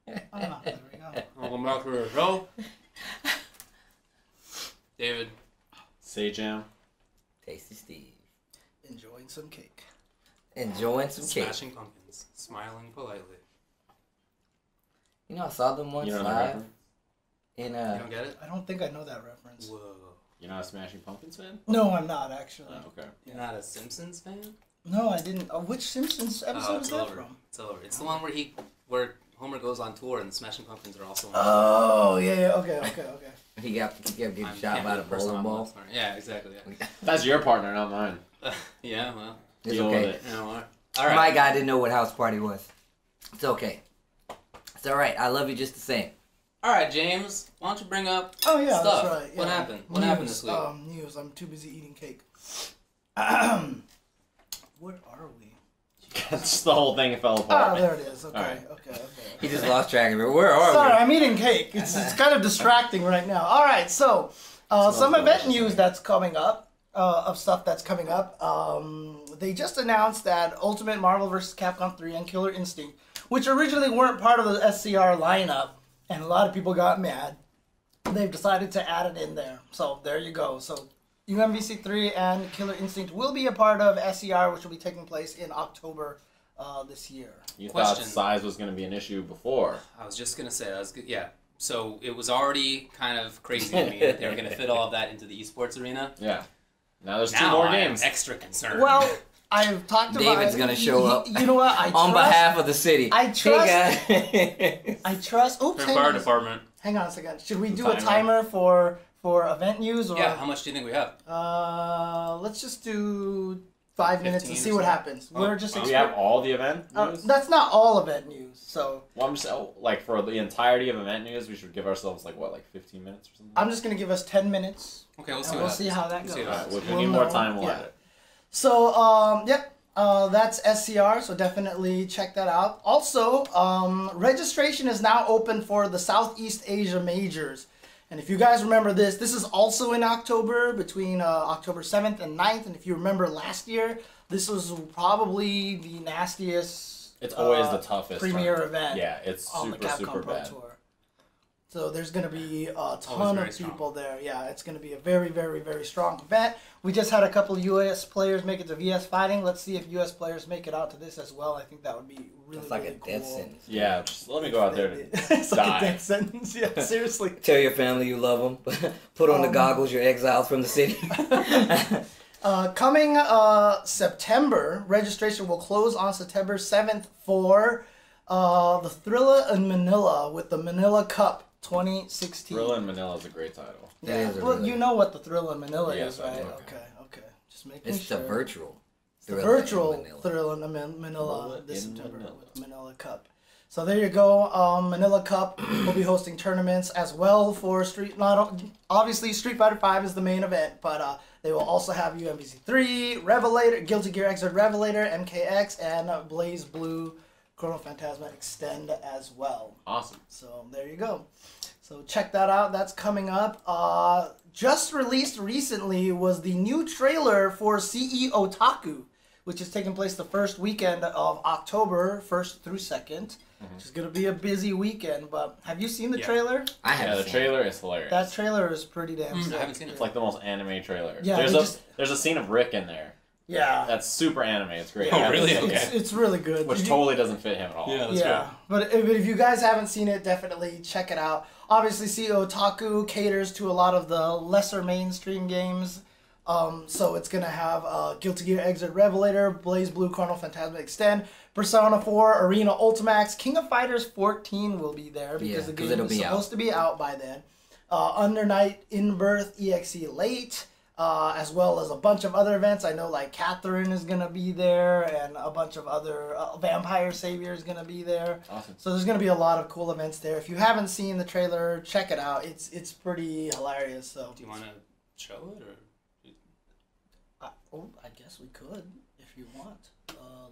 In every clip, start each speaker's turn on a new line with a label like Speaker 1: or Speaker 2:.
Speaker 1: Ah, there we go.
Speaker 2: Welcome back to the show. David.
Speaker 3: Say Jam.
Speaker 4: Tasty Steve.
Speaker 1: Enjoying some cake.
Speaker 4: Enjoying some cake.
Speaker 2: Smashing pumpkins. Smiling politely.
Speaker 4: You know, I saw them once
Speaker 3: You know that
Speaker 4: live.
Speaker 3: reference?
Speaker 4: In
Speaker 2: You don't get it?
Speaker 1: I don't think I know that reference.
Speaker 2: Whoa.
Speaker 3: You're not a Smashing Pumpkins fan?
Speaker 1: No, I'm not actually.
Speaker 3: Oh, okay.
Speaker 2: You're not a Simpsons fan?
Speaker 1: No, I didn't. Which Simpsons episode is
Speaker 2: it's
Speaker 1: that
Speaker 2: over.
Speaker 1: from?
Speaker 2: It's over. It's the one where Homer goes on tour and the Smashing Pumpkins are also on
Speaker 1: Oh, yeah. Okay.
Speaker 4: He kept getting
Speaker 2: I'm
Speaker 4: shot by the bowling ball.
Speaker 2: Yeah, exactly. Yeah,
Speaker 3: That's your partner, not mine.
Speaker 2: yeah well.
Speaker 4: It's
Speaker 3: Deal
Speaker 4: okay.
Speaker 3: with it.
Speaker 2: You know what? All right.
Speaker 4: My guy didn't know what house party was. It's okay. It's alright. I love you just the same.
Speaker 2: All right, James. Why don't you bring up
Speaker 1: Oh, yeah,
Speaker 2: stuff?
Speaker 1: that's right. Yeah.
Speaker 2: What happened? What happened this week?
Speaker 1: News. I'm too busy eating cake. What are we?
Speaker 3: That's the whole thing fell apart.
Speaker 1: Oh, there it is. Okay,
Speaker 3: Alright.
Speaker 1: okay.
Speaker 4: He just lost track of it. Where are
Speaker 1: Sorry,
Speaker 4: we?
Speaker 1: I'm eating cake. It's kind of distracting right now. All right, so some event
Speaker 3: delicious.
Speaker 1: news that's coming up, of stuff that's coming up. They just announced that Ultimate Marvel vs. Capcom 3 and Killer Instinct, which originally weren't part of the SCR lineup, and a lot of people got mad, they've decided to add it in there. So there you go. So UMVC 3 and Killer Instinct will be a part of SCR, which will be taking place in October this year.
Speaker 3: You
Speaker 2: Question.
Speaker 3: thought size was going to be an issue before.
Speaker 2: I was just gonna say that was good. Yeah. So it was already kind of crazy to me that they were gonna fit all of that into the esports arena.
Speaker 3: Yeah. Now there's two
Speaker 2: Now
Speaker 3: more
Speaker 2: I am
Speaker 3: games.
Speaker 2: extra concerned.
Speaker 1: Well, I've talked about
Speaker 4: David's gonna show up.
Speaker 1: You know what? I
Speaker 4: On
Speaker 1: trust,
Speaker 4: behalf of the city.
Speaker 1: I trust-
Speaker 4: Hey, guys.
Speaker 1: I trust. Oops,
Speaker 2: For
Speaker 1: hang
Speaker 2: fire
Speaker 1: on,
Speaker 2: department.
Speaker 1: hang on a second. Should we do
Speaker 3: Timer.
Speaker 1: a timer for event news or?
Speaker 2: Yeah. How much do you think we have?
Speaker 1: Let's just do 5 minutes and
Speaker 2: 15
Speaker 1: see
Speaker 2: or
Speaker 1: what
Speaker 2: so?
Speaker 1: happens.
Speaker 2: Oh,
Speaker 1: We're just.
Speaker 3: Do we have all the event news?
Speaker 1: That's not all event news. So
Speaker 3: Well, I'm just like for the entirety of event news, we should give ourselves like 15 minutes or something.
Speaker 1: I'm just gonna give us 10 minutes.
Speaker 2: Okay, we'll see
Speaker 1: And
Speaker 2: what
Speaker 1: we'll
Speaker 2: happens.
Speaker 1: see how that
Speaker 2: We'll see
Speaker 1: goes.
Speaker 2: what
Speaker 3: Alright,
Speaker 2: happens.
Speaker 3: if we
Speaker 1: We'll
Speaker 3: need more
Speaker 1: know.
Speaker 3: time, we'll
Speaker 1: Yeah.
Speaker 3: add it.
Speaker 1: So, yep. That's SCR, so definitely check that out. Also, registration is now open for the Southeast Asia Majors. And if you guys remember this is also in October, between October 7th and 9th. And if you remember last year, this was probably the nastiest
Speaker 3: It's always the toughest
Speaker 1: premier
Speaker 3: tournament.
Speaker 1: event
Speaker 3: Yeah, it's
Speaker 1: on the
Speaker 3: super,
Speaker 1: Capcom
Speaker 3: super
Speaker 1: Pro
Speaker 3: bad.
Speaker 1: Tour. So there's going to be a ton
Speaker 2: very
Speaker 1: of
Speaker 2: strong.
Speaker 1: people there. Yeah, it's going to be a very, very, very strong event. We just had a couple U.S. players make it to VS Fighting. Let's see if U.S. players make it out to this as well. I think that would be really,
Speaker 4: It's like
Speaker 1: really
Speaker 4: a
Speaker 1: cool.
Speaker 4: death sentence.
Speaker 3: Yeah, just let me go out there to
Speaker 1: It's like a
Speaker 3: die.
Speaker 1: death sentence. Yeah, seriously.
Speaker 4: Tell your family you love them. Put on the goggles. You're exiled from the city.
Speaker 1: Coming September, registration will close on September 7th for the Thrilla in Manila with the Manila Cup 2016.
Speaker 3: Thrilla in Manila is a great title.
Speaker 4: That
Speaker 1: Yeah.
Speaker 4: is a
Speaker 1: Well,
Speaker 4: really-
Speaker 1: you know what the Thrill in Manila
Speaker 3: Yes,
Speaker 1: is,
Speaker 3: I
Speaker 1: right?
Speaker 3: do.
Speaker 1: Okay. Just making
Speaker 4: It's
Speaker 1: sure.
Speaker 4: the virtual.
Speaker 1: The
Speaker 4: Thriller
Speaker 1: virtual
Speaker 4: in Manila.
Speaker 1: Thrill in Manila
Speaker 3: Manila
Speaker 1: this
Speaker 3: in
Speaker 1: September
Speaker 3: Manila.
Speaker 1: with Manila Cup. So there you go. Manila Cup will be hosting tournaments as well for obviously Street Fighter V is the main event, but they will also have UMVC 3, Revelator, Guilty Gear Xrd Revelator, MKX, and Blaze Blue Chrono Phantasma Extend as well.
Speaker 3: Awesome.
Speaker 1: So there you go. So check that out. That's coming up. Just released recently was the new trailer for CE Otaku, which is taking place the first weekend of October, 1st through 2nd, which is going to be a busy weekend. But have you seen the trailer?
Speaker 4: I
Speaker 3: Yeah,
Speaker 4: haven't
Speaker 3: the
Speaker 4: seen
Speaker 3: trailer is hilarious.
Speaker 1: That trailer is pretty damn sick.
Speaker 2: I haven't seen it.
Speaker 3: It's like the most anime trailer.
Speaker 1: Yeah,
Speaker 3: there's
Speaker 1: they
Speaker 3: there's a scene of Rick in there.
Speaker 1: Yeah.
Speaker 3: That's super anime. It's great.
Speaker 2: Oh,
Speaker 3: I have to
Speaker 2: really?
Speaker 3: say.
Speaker 2: Okay.
Speaker 1: It's really good.
Speaker 3: Which
Speaker 1: Did you-
Speaker 3: totally doesn't fit him at all.
Speaker 2: Yeah. That's
Speaker 1: Yeah, but if you guys haven't seen it, definitely check it out. Obviously, see Otaku caters to a lot of the lesser mainstream games. So it's going to have Guilty Gear Xrd Revelator, Blaze Blue Chrono Phantasma Extend, Persona 4, Arena Ultimax, King of Fighters 14 will be there because
Speaker 4: Yeah,
Speaker 1: the
Speaker 4: 'cause
Speaker 1: game
Speaker 4: it'll
Speaker 1: is
Speaker 4: be
Speaker 1: supposed to be out by then. Under Night In Birth EXE Late. As well as a bunch of other events. I know like Catherine is going to be there and a bunch of other Vampire Savior is going to be there.
Speaker 3: Awesome.
Speaker 1: So there's going to be a lot of cool events there. If you haven't seen the trailer, check it out. It's pretty hilarious. So
Speaker 2: Do you want to show it or?
Speaker 1: I guess we could if you want.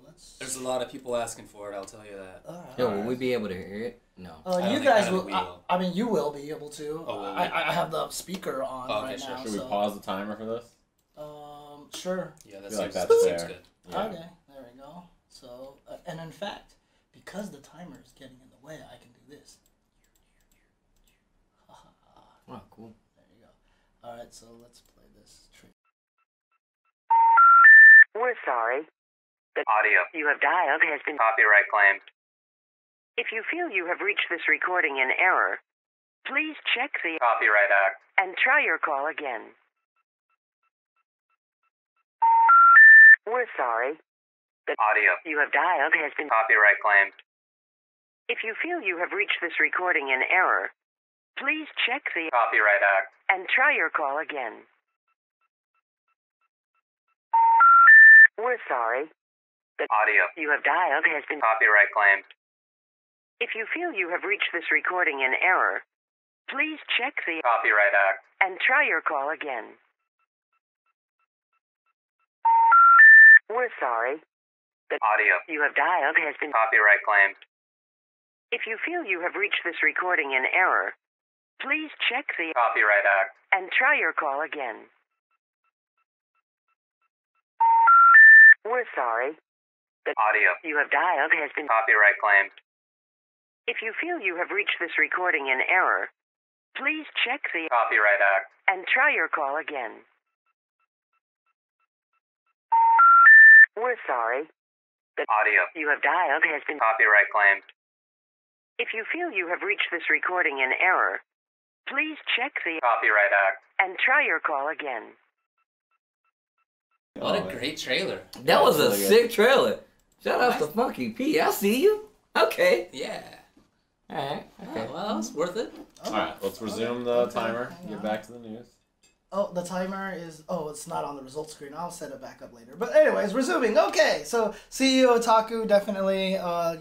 Speaker 1: Let's.
Speaker 2: There's a lot of people asking for it. I'll tell you that.
Speaker 4: Yo, will we be able to hear it? No.
Speaker 1: You
Speaker 2: think-
Speaker 1: guys
Speaker 2: I don't
Speaker 1: will.
Speaker 2: think we will.
Speaker 1: I mean, you will be able to.
Speaker 2: Oh, will we?
Speaker 1: I have the speaker on
Speaker 2: Oh, okay,
Speaker 1: right
Speaker 2: sure.
Speaker 1: now.
Speaker 3: Should we
Speaker 1: so,
Speaker 3: pause the timer for this?
Speaker 1: Sure.
Speaker 2: Yeah, that
Speaker 3: feel like
Speaker 2: seems,
Speaker 3: that's
Speaker 2: seems
Speaker 3: fair.
Speaker 2: good.
Speaker 3: Yeah.
Speaker 1: Okay, there we go. So, and in fact, because the timer is getting in the way, I can do this.
Speaker 4: Oh, cool.
Speaker 1: There you go. All right, so let's play this trick.
Speaker 5: We're sorry. The
Speaker 2: Audio
Speaker 5: you have dialed has been
Speaker 2: copyright claimed.
Speaker 5: If you feel you have reached this recording in error, please check the
Speaker 2: Copyright Act.
Speaker 5: and try your call again. We're sorry. The
Speaker 2: Audio
Speaker 5: you have dialed has been
Speaker 2: copyright claimed.
Speaker 5: If you feel you have reached this recording in error, please check the
Speaker 2: Copyright Act.
Speaker 5: and try your call again. We're sorry. The
Speaker 2: Audio
Speaker 5: you have dialed has been
Speaker 2: copyright claimed.
Speaker 5: If you feel you have reached this recording in error, please check the
Speaker 2: Copyright Act.
Speaker 5: and try your call again. We're sorry. The
Speaker 2: Audio
Speaker 5: you have dialed has been
Speaker 2: copyright claimed.
Speaker 5: If you feel you have reached this recording in error, please check the
Speaker 2: Copyright Act.
Speaker 5: and try your call again. We're sorry. The
Speaker 2: Audio
Speaker 5: you have dialed has been
Speaker 2: copyright claimed.
Speaker 5: If you feel you have reached this recording in error, please check the
Speaker 2: Copyright Act.
Speaker 5: and try your call again. We're sorry. The
Speaker 2: Audio
Speaker 5: you have dialed has been
Speaker 2: copyright claimed.
Speaker 5: If you feel you have reached this recording in error, please check the
Speaker 2: Copyright Act.
Speaker 5: and try your call again.
Speaker 2: What a great trailer.
Speaker 4: That was a
Speaker 3: Really good.
Speaker 4: sick trailer. Shout out to Funky P. I see you. Okay.
Speaker 2: Yeah.
Speaker 4: All right. Okay.
Speaker 2: Oh, well, that was worth it.
Speaker 3: Alright, let's resume the timer. Get back to the news.
Speaker 1: Oh, the timer is... Oh, it's not on the results screen. I'll set it back up later. But anyways, resuming. Okay, so CEO Otaku, definitely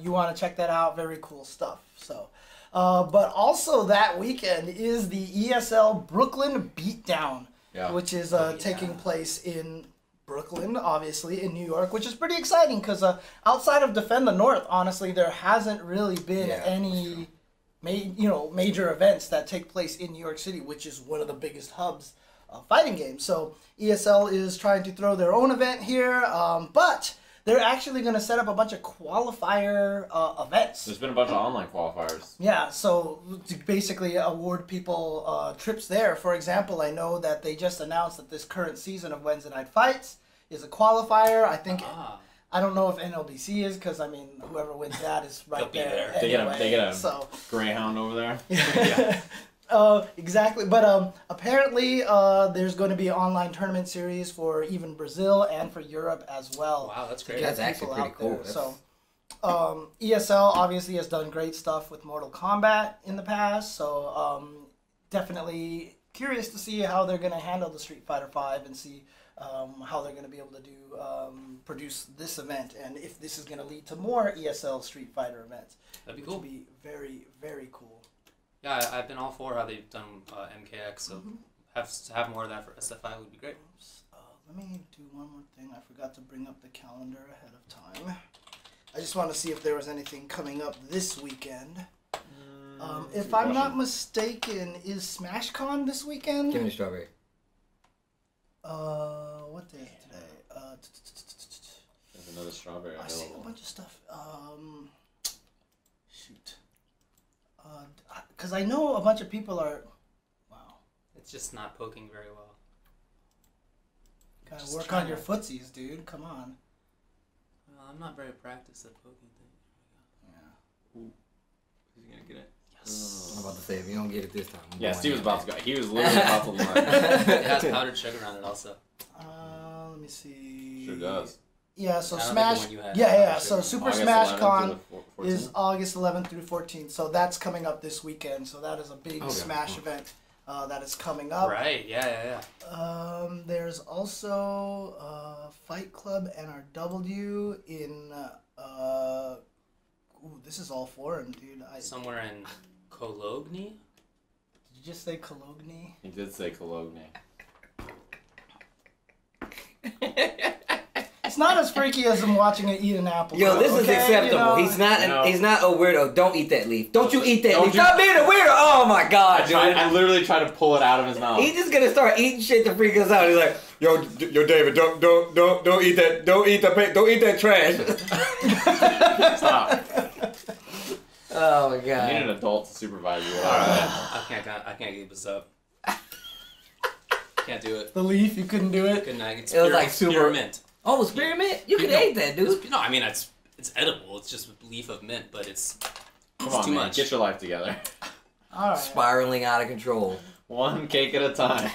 Speaker 1: you want to check that out. Very cool stuff. So, but also that weekend is the ESL Brooklyn Beatdown,
Speaker 3: Yeah.
Speaker 1: which is taking place in Brooklyn, obviously, in New York, which is pretty exciting because outside of Defend the North, honestly, there hasn't really been any major events that take place in New York City, which is one of the biggest hubs of fighting games. So ESL is trying to throw their own event here, but they're actually going to set up a bunch of qualifier events.
Speaker 3: There's been a bunch of online qualifiers.
Speaker 1: Yeah, so to basically award people trips there. For example, I know that they just announced that this current season of Wednesday Night Fights is a qualifier. I think... I don't know if NLBC is, because, I mean, whoever wins that is right
Speaker 2: They'll be
Speaker 1: there.
Speaker 2: there.
Speaker 3: They get a
Speaker 1: so.
Speaker 3: Greyhound over there.
Speaker 2: Yeah.
Speaker 1: Exactly. But apparently there's going to be an online tournament series for even Brazil and for Europe as well.
Speaker 2: Wow, that's great.
Speaker 1: To get
Speaker 4: That's actually
Speaker 1: people
Speaker 4: pretty
Speaker 1: out
Speaker 4: cool.
Speaker 1: there. So ESL obviously has done great stuff with Mortal Kombat in the past. So definitely curious to see how they're going to handle the Street Fighter V and see how they're going to be able to do produce this event, and if this is going to lead to more ESL Street Fighter events.
Speaker 2: That'd be
Speaker 1: which
Speaker 2: cool.
Speaker 1: would be very, very cool.
Speaker 2: Yeah, I've been all for how they've done MKX, so have more of that for SFI would be great.
Speaker 1: Let me do one more thing. I forgot to bring up the calendar ahead of time. I just want to see if there was anything coming up this weekend. If I'm not mistaken, is SmashCon this weekend?
Speaker 4: Give me the strawberry.
Speaker 1: What day is it today?
Speaker 3: There's another strawberry
Speaker 1: I see a
Speaker 3: available.
Speaker 1: bunch of stuff. Shoot. Because I know a bunch of people are... Wow.
Speaker 2: It's just not poking very well.
Speaker 1: Gotta
Speaker 2: Just
Speaker 1: work
Speaker 2: trying
Speaker 1: on your
Speaker 2: to-
Speaker 1: footsies, dude. Come on.
Speaker 2: Well, I'm not very practiced at poking things.
Speaker 1: Yeah.
Speaker 2: Who's gonna get it?
Speaker 4: I'm about to say, if you don't get it this time. I'm
Speaker 3: Yeah,
Speaker 4: going
Speaker 3: Steve was
Speaker 4: in.
Speaker 3: about to go. He was literally about to learn.
Speaker 2: It has powdered sugar on it also.
Speaker 1: Let me see.
Speaker 3: Sure does.
Speaker 1: Yeah, so
Speaker 2: I don't think
Speaker 1: Smash.
Speaker 2: the one you had
Speaker 1: Yeah.
Speaker 2: had
Speaker 1: So
Speaker 2: sugar.
Speaker 1: Super
Speaker 3: August
Speaker 1: Smash
Speaker 3: 11th
Speaker 1: Con
Speaker 3: to the 14th.
Speaker 1: is August 11th through 14th. So that's coming up this weekend. So that is a big
Speaker 4: Okay.
Speaker 1: Smash event that is coming up.
Speaker 2: Right, yeah.
Speaker 1: There's also Fight Club NRW in. This is all foreign, dude.
Speaker 2: Somewhere in Cologne?
Speaker 1: Did you just say Cologne?
Speaker 3: He did say Cologne.
Speaker 1: It's not as freaky as I'm watching it eat an apple.
Speaker 4: Yo, this is
Speaker 1: okay?
Speaker 4: acceptable.
Speaker 1: You know?
Speaker 4: He's not.
Speaker 3: No.
Speaker 4: He's not a weirdo. Don't eat that leaf. Don't you eat that
Speaker 3: Don't
Speaker 4: leaf.
Speaker 3: you-
Speaker 4: Stop being a weirdo. Oh my god, dude.
Speaker 3: I literally tried to pull it out of his mouth.
Speaker 4: He's just gonna start eating shit to freak us out. He's like, yo, David, don't eat that. Don't eat that trash.
Speaker 3: Stop.
Speaker 4: Oh my
Speaker 3: You
Speaker 4: god.
Speaker 3: need an adult to supervise you.
Speaker 2: All right. I can't keep this up. Can't do it.
Speaker 1: The leaf, you couldn't do it.
Speaker 2: Couldn't I? It's
Speaker 4: It was like super-
Speaker 2: spearmint.
Speaker 4: Oh, spearmint? You could eat that, dude.
Speaker 2: No, I mean it's edible. It's just a leaf of mint, but it's
Speaker 3: Come on,
Speaker 2: too
Speaker 3: man.
Speaker 2: much.
Speaker 3: Get your life together.
Speaker 1: All right.
Speaker 4: Spiraling out of control.
Speaker 3: One cake at a time.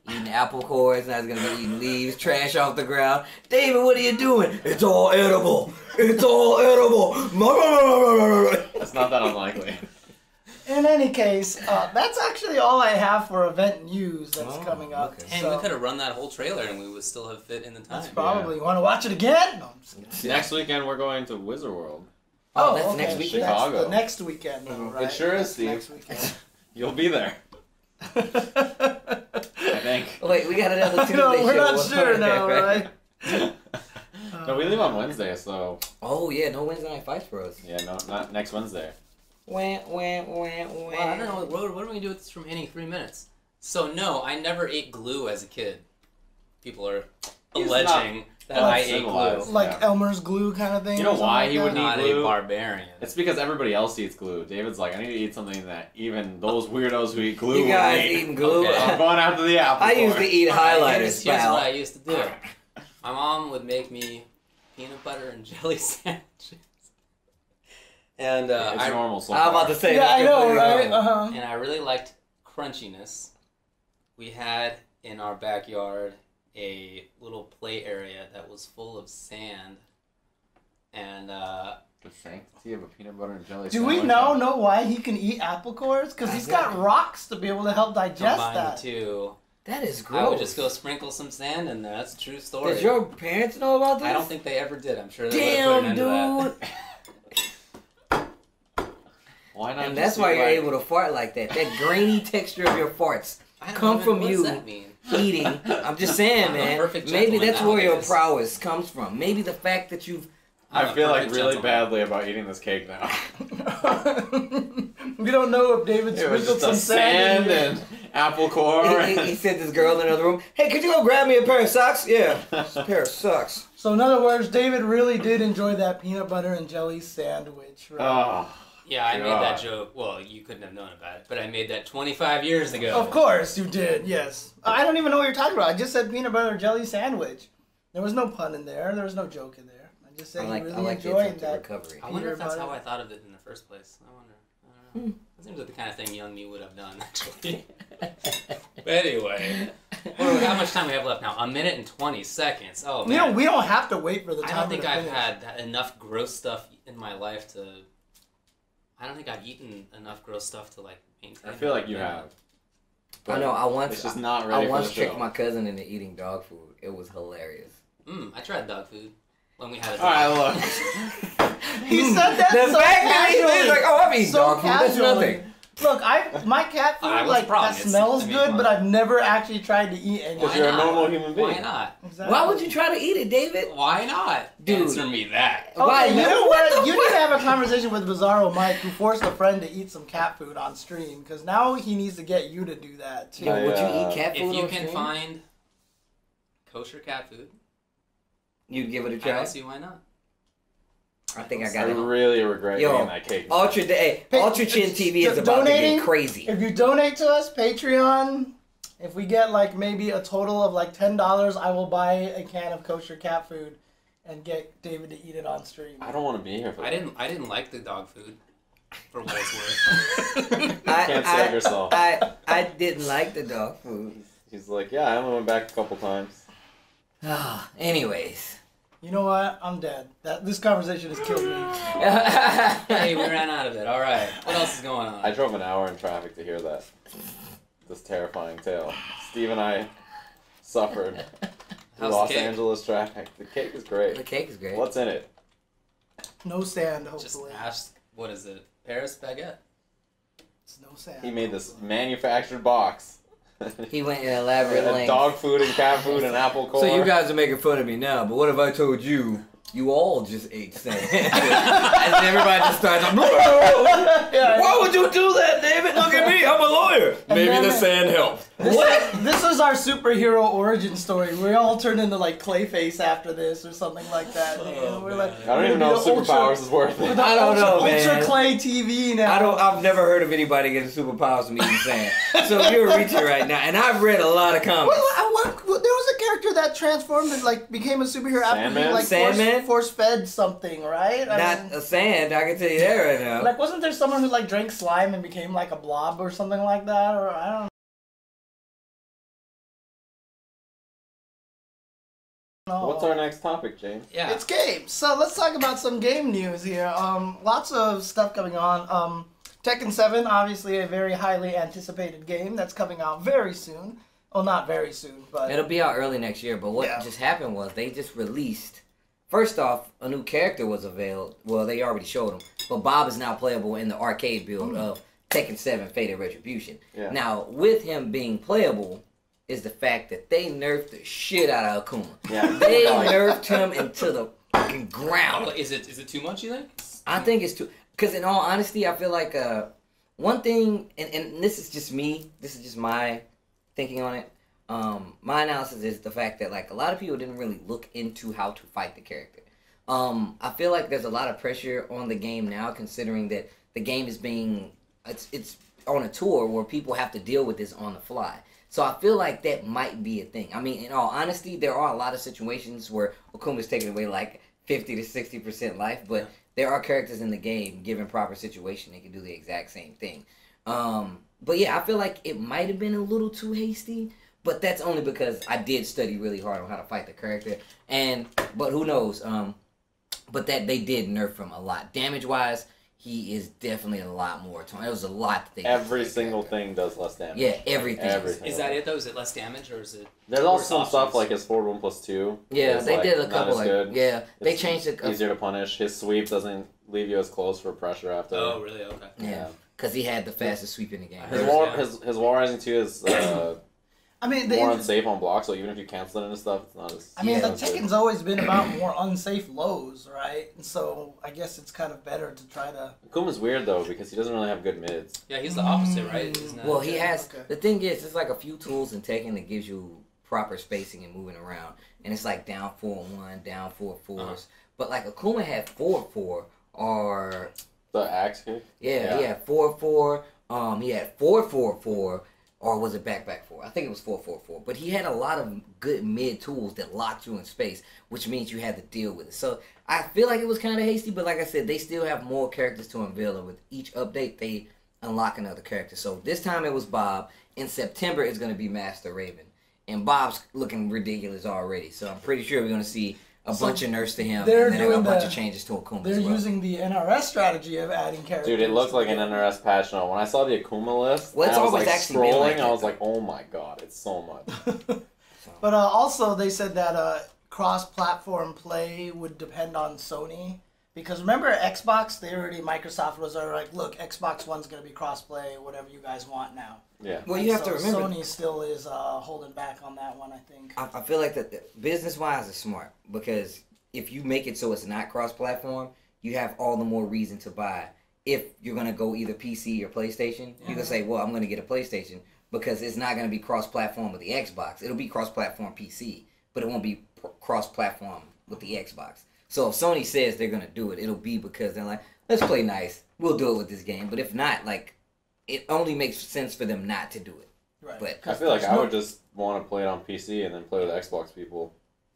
Speaker 4: Eating apple cores, now he's gonna be eating leaves, trash off the ground. David, what are you doing? It's all edible. It's all edible.
Speaker 3: That's not that unlikely.
Speaker 1: In any case, that's actually all I have for event news that's
Speaker 4: Oh,
Speaker 1: coming up.
Speaker 4: okay.
Speaker 2: And
Speaker 1: So
Speaker 2: we could have run that whole trailer, and we would still have fit in the time.
Speaker 1: that's probably. You want to watch it again? No, I'm just kidding.
Speaker 3: Next weekend we're going to Wizard World.
Speaker 4: Oh, that's next weekend?
Speaker 1: That's
Speaker 3: Chicago.
Speaker 1: the next weekend, though, right?
Speaker 3: It sure is,
Speaker 1: That's
Speaker 3: Steve.
Speaker 1: Next weekend.
Speaker 3: You'll be there, I think.
Speaker 4: Wait, we got another Tuesday
Speaker 1: No, we're
Speaker 4: show.
Speaker 1: not sure now, right?
Speaker 3: No, we leave on Wednesday, so
Speaker 4: Oh yeah, no Wednesday night fights for us.
Speaker 3: yeah, no, not next Wednesday.
Speaker 4: Wah, wah, wah, wah.
Speaker 2: Well, I don't know. What are we gonna do with this remaining 3 minutes? So no, I never ate glue as a kid. People are
Speaker 3: He's
Speaker 2: alleging that
Speaker 3: not
Speaker 2: I ate
Speaker 3: civilized.
Speaker 2: glue.
Speaker 1: Like
Speaker 3: Yeah.
Speaker 1: Elmer's glue kind of thing.
Speaker 3: You know
Speaker 1: or something
Speaker 3: why
Speaker 1: like
Speaker 3: he
Speaker 1: that?
Speaker 3: would need
Speaker 2: Not
Speaker 3: glue?
Speaker 2: a barbarian.
Speaker 3: It's because everybody else eats glue. David's like, I need to eat something that even those weirdos who eat glue
Speaker 4: You guys
Speaker 3: will eat.
Speaker 4: eating glue?
Speaker 2: Okay.
Speaker 3: I'm going after the apple
Speaker 4: I used
Speaker 3: core.
Speaker 4: to eat highlighters,
Speaker 2: Here's what I
Speaker 4: pal.
Speaker 2: used to do. My mom would make me peanut butter and jelly sandwiches, and
Speaker 3: It's
Speaker 2: I
Speaker 3: normal so
Speaker 4: I'm about
Speaker 3: far.
Speaker 4: to say.
Speaker 1: Yeah,
Speaker 4: that's
Speaker 1: I know,
Speaker 4: completely
Speaker 1: right?
Speaker 4: normal.
Speaker 2: and I really liked crunchiness. We had in our backyard a little play area that was full of sand, and
Speaker 3: The sanctity of a peanut butter and jelly
Speaker 1: Do we
Speaker 3: sandwich.
Speaker 1: know why he can eat apple cores? Because he's got rocks to be able to help digest
Speaker 2: combine the
Speaker 1: that.
Speaker 2: two,
Speaker 4: That is gross.
Speaker 2: I would just go sprinkle some sand in there. That's a true story.
Speaker 4: Did your parents know about this?
Speaker 2: I don't think they ever did. I'm sure they would have put an
Speaker 4: Damn,
Speaker 2: end to
Speaker 4: dude.
Speaker 2: that.
Speaker 3: Why not?
Speaker 4: And
Speaker 3: just
Speaker 4: that's why
Speaker 3: eat
Speaker 4: you're
Speaker 3: like-
Speaker 4: able to fart like that. That grainy texture of your farts
Speaker 2: I don't
Speaker 4: come
Speaker 2: even-
Speaker 4: from
Speaker 2: what
Speaker 4: you
Speaker 2: does that mean?
Speaker 4: eating. I'm just saying,
Speaker 2: I'm a
Speaker 4: man.
Speaker 2: perfect
Speaker 4: Maybe
Speaker 2: gentleman
Speaker 4: that's where your
Speaker 2: nowadays.
Speaker 4: prowess comes from. Maybe the fact that you've.
Speaker 2: I'm
Speaker 3: I
Speaker 2: a
Speaker 3: feel like
Speaker 2: perfect
Speaker 3: really
Speaker 2: gentleman.
Speaker 3: badly about eating this cake now.
Speaker 1: We don't know if David
Speaker 3: It was
Speaker 1: sprinkled
Speaker 3: just
Speaker 1: some
Speaker 3: a
Speaker 1: sand in
Speaker 3: sand and apple core.
Speaker 4: He sent this girl in another room. Hey, could you go grab me a pair of socks? Yeah, a pair of socks.
Speaker 1: So in other words, David really did enjoy that peanut butter and jelly sandwich, right?
Speaker 3: Oh,
Speaker 2: Yeah, I made
Speaker 3: God.
Speaker 2: that joke. Well, you couldn't have known about it, but I made that 25 years ago.
Speaker 1: Of course you did, yes. I don't even know what you're talking about. I just said peanut butter jelly sandwich. There was no pun in there. There was no joke in there. I just said
Speaker 4: I
Speaker 1: you
Speaker 4: like
Speaker 1: really
Speaker 4: the
Speaker 1: enjoyed
Speaker 4: attempt at
Speaker 1: that.
Speaker 4: recovery.
Speaker 2: I wonder if that's
Speaker 1: Peanut
Speaker 2: how I
Speaker 1: butter.
Speaker 2: thought of it in the first place. I wonder. I don't know. That seems like the kind of thing young me would have done, actually. But anyway, how much time we have left now? 1 minute and 20 seconds. Oh, man.
Speaker 1: We don't have to wait for the
Speaker 2: I
Speaker 1: time
Speaker 2: don't think
Speaker 1: to
Speaker 2: I've
Speaker 1: finish.
Speaker 2: had enough gross stuff in my life to... I don't think I've eaten enough gross stuff to, like, maintain...
Speaker 3: I feel like you have.
Speaker 4: I know. I
Speaker 3: It's
Speaker 4: once.
Speaker 3: just not ready
Speaker 4: I
Speaker 3: for
Speaker 4: once
Speaker 3: the
Speaker 4: tricked
Speaker 3: show.
Speaker 4: my cousin into eating dog food. It was hilarious.
Speaker 2: I tried dog food when we had a
Speaker 3: All right, look.
Speaker 1: He said that
Speaker 4: The
Speaker 1: so
Speaker 4: fact that he-
Speaker 1: casually.
Speaker 4: he's like, oh, I'm eating
Speaker 1: so
Speaker 4: dog food. That's
Speaker 1: casually.
Speaker 4: nothing.
Speaker 1: Look, my cat food
Speaker 2: Alright, what's
Speaker 1: like
Speaker 2: the problem?
Speaker 1: that
Speaker 2: It's-
Speaker 1: smells
Speaker 2: I mean,
Speaker 1: good,
Speaker 2: why-
Speaker 1: but I've never actually tried to eat any.
Speaker 3: Because
Speaker 2: Why
Speaker 3: you're a
Speaker 2: not?
Speaker 3: normal human being.
Speaker 2: Why not?
Speaker 1: Exactly.
Speaker 4: Why would you try to eat it, David?
Speaker 2: Why not?
Speaker 4: Dude.
Speaker 2: Answer me that.
Speaker 1: Okay,
Speaker 4: Why
Speaker 1: you
Speaker 4: not?
Speaker 1: know
Speaker 4: What
Speaker 1: what?
Speaker 4: the
Speaker 1: You
Speaker 4: fuck?
Speaker 1: need to have a conversation with Bizarro Mike, who forced a friend to eat some cat food on stream, because now he needs to get you to do that too.
Speaker 4: Yo, would you
Speaker 3: I,
Speaker 4: eat cat food
Speaker 2: If you
Speaker 4: on
Speaker 2: can
Speaker 4: stream?
Speaker 2: find kosher cat food,
Speaker 4: You'd give it a
Speaker 2: I
Speaker 4: try?
Speaker 2: don't see why not.
Speaker 4: I think I
Speaker 3: I
Speaker 4: got it.
Speaker 3: really regret
Speaker 4: Yo,
Speaker 3: eating that cake.
Speaker 4: Ultra Chin TV is about to
Speaker 1: donating-
Speaker 4: get crazy.
Speaker 1: If you donate to us, Patreon, if we get like maybe a total of like $10, I will buy a can of kosher cat food and get David to eat it on stream.
Speaker 3: I don't want to be here for that.
Speaker 2: I didn't like the dog food, for what it's worth.
Speaker 3: Can't save yourself.
Speaker 4: I didn't like the dog food.
Speaker 3: He's like, yeah, I only went back a couple times.
Speaker 4: Anyways.
Speaker 1: You know what? I'm dead. This conversation has killed me.
Speaker 2: Hey, we ran out of it. All right. What else is going on?
Speaker 3: I drove an hour in traffic to hear this terrifying tale. Steve and I suffered
Speaker 2: How's
Speaker 3: Los
Speaker 2: the cake?
Speaker 3: Angeles traffic. The cake is
Speaker 4: The
Speaker 3: great.
Speaker 4: cake is great.
Speaker 3: What's in it?
Speaker 1: No sand,
Speaker 2: Just
Speaker 1: hopefully.
Speaker 2: ask, what is it? Paris baguette?
Speaker 1: It's no sand.
Speaker 3: He made this
Speaker 1: hopefully.
Speaker 3: manufactured box.
Speaker 4: He went in elaborate
Speaker 3: Had
Speaker 4: lengths.
Speaker 3: dog food and cat food and apple core.
Speaker 4: So you guys are making fun of me now, but what if I told you you all just ate sand? And everybody just starts like,
Speaker 1: Yeah,
Speaker 4: why would you do that, David? Look at me, I'm a lawyer. Maybe
Speaker 1: then-
Speaker 4: the sand helped.
Speaker 1: This was our superhero origin story. We all turned into like Clayface after this or something like that. We're like,
Speaker 3: I don't even know if superpowers is worth it.
Speaker 4: I don't know, man.
Speaker 1: Ultra Clay TV now.
Speaker 4: I've never heard of anybody getting superpowers from eating sand. So you're reaching right now, and I've read a lot of comics.
Speaker 1: There was a character that transformed and like became a superhero after
Speaker 3: Sandman?
Speaker 1: being like
Speaker 4: Sandman?
Speaker 1: force fed something, right?
Speaker 4: Not a sand, I can tell you that right now.
Speaker 1: Like, wasn't there someone who like drank slime and became like a blob or something like that? Or I don't know.
Speaker 3: What's our next topic, James?
Speaker 2: Yeah.
Speaker 1: It's games. So let's talk about some game news here. Lots of stuff coming on. Tekken 7, obviously a very highly anticipated game that's coming out very soon. Well, not very soon, but
Speaker 4: It'll be out early next year, but what just happened was they just released, first off, a new character was available. Well, they already showed him, but Bob is now playable in the arcade build of Tekken 7 Fated Retribution.
Speaker 3: Yeah.
Speaker 4: Now, with him being playable is the fact that they nerfed the shit out of Akuma.
Speaker 3: Yeah.
Speaker 4: They nerfed him into the fucking ground.
Speaker 2: Is it too much, you think?
Speaker 4: I think it's too... Because in all honesty, I feel like one thing, and this is just me, this is just my thinking on it, my analysis is the fact that like a lot of people didn't really look into how to fight the character. I feel like there's a lot of pressure on the game now, considering that the game is being it's on a tour where people have to deal with this on the fly. So I feel like that might be a thing. I mean, in all honesty, there are a lot of situations where Okuma's taking away like 50 to 60% life, but there are characters in the game, given proper situation, they can do the exact same thing. But yeah, I feel like it might have been a little too hasty, but that's only because I did study really hard on how to fight the character. But who knows? But that they did nerf him a lot. Damage-wise, he is definitely a lot more. It was a lot that they did
Speaker 3: Every
Speaker 4: to that
Speaker 3: single
Speaker 4: character.
Speaker 3: thing does less damage.
Speaker 4: Yeah, everything.
Speaker 3: Everything.
Speaker 2: Is that it though? Is it less damage or is it?
Speaker 3: There's
Speaker 2: worse
Speaker 3: also some stuff
Speaker 2: options?
Speaker 3: like his forward 1+2.
Speaker 4: Yeah,
Speaker 3: is,
Speaker 4: they
Speaker 3: like,
Speaker 4: did a
Speaker 3: not
Speaker 4: couple
Speaker 3: as
Speaker 4: like
Speaker 3: good.
Speaker 4: yeah, they
Speaker 3: It's
Speaker 4: changed it.
Speaker 3: easier to punish. His sweep doesn't leave you as close for pressure after.
Speaker 2: Oh, really? Okay.
Speaker 4: Yeah, because he had the fastest sweep in the game.
Speaker 3: His
Speaker 2: There's-
Speaker 3: his wall rising 2 is
Speaker 1: I mean,
Speaker 3: more unsafe on block, so even if you cancel it into stuff, it's not as.
Speaker 1: I mean,
Speaker 4: Yeah.
Speaker 1: the Tekken's always been about more unsafe lows, right? And so I guess it's kind of better to try to.
Speaker 3: Kuma's weird though because he doesn't really have good mids.
Speaker 2: Yeah, he's the opposite, right? Isn't that-
Speaker 4: Well, he has.
Speaker 1: okay.
Speaker 4: The thing is, there's like a few tools in Tekken that gives you proper spacing and moving around, and it's like down 4-1, down 4-4s. But like Akuma had 4-4, or
Speaker 3: The axe kick.
Speaker 4: he
Speaker 3: Yeah.
Speaker 4: had 4-4. He had 4-4-4, or was it back 4? I think it was 4-4-4. But he had a lot of good mid tools that locked you in space, which means you had to deal with it. So I feel like it was kind of hasty, but like I said, they still have more characters to unveil, and with each update, they unlock another character. So this time it was Bob. In September, it's going to be Master Raven. And Bob's looking ridiculous already, so I'm pretty sure we're going to see a bunch of nerfs to him,
Speaker 1: they're
Speaker 4: and then a
Speaker 1: doing
Speaker 4: bunch
Speaker 1: the-
Speaker 4: of changes to Akuma
Speaker 1: They're
Speaker 4: as well.
Speaker 1: using the NRS strategy of adding characters.
Speaker 3: Dude, it looks like an
Speaker 1: to the game.
Speaker 3: NRS patch now. When I saw the Akuma list,
Speaker 4: Well, it's
Speaker 3: and I was
Speaker 4: always
Speaker 3: like
Speaker 4: actually been
Speaker 3: scrolling,
Speaker 4: like that,
Speaker 3: I was
Speaker 4: though.
Speaker 3: like, oh my god, it's so much.
Speaker 1: But also, they said that cross-platform play would depend on Sony. Because remember Xbox, Microsoft was already like, look, Xbox One's going to be cross-play, whatever you guys want now.
Speaker 3: Yeah.
Speaker 4: Well, you have
Speaker 1: So
Speaker 4: to remember,
Speaker 1: Sony still is holding back on that one, I think.
Speaker 4: I feel like that business-wise is smart, because if you make it so it's not cross-platform, you have all the more reason to buy. If you're going to go either PC or PlayStation, you can say, well, I'm going to get a PlayStation, because it's not going to be cross-platform with the Xbox. It'll be cross-platform PC, but it won't be cross-platform with the Xbox. So if Sony says they're going to do it, it'll be because they're like, let's play nice. We'll do it with this game. But if not, like, it only makes sense for them not to do it.
Speaker 1: Right.
Speaker 4: But
Speaker 3: I feel like I would just want to play it on PC and then play with Xbox people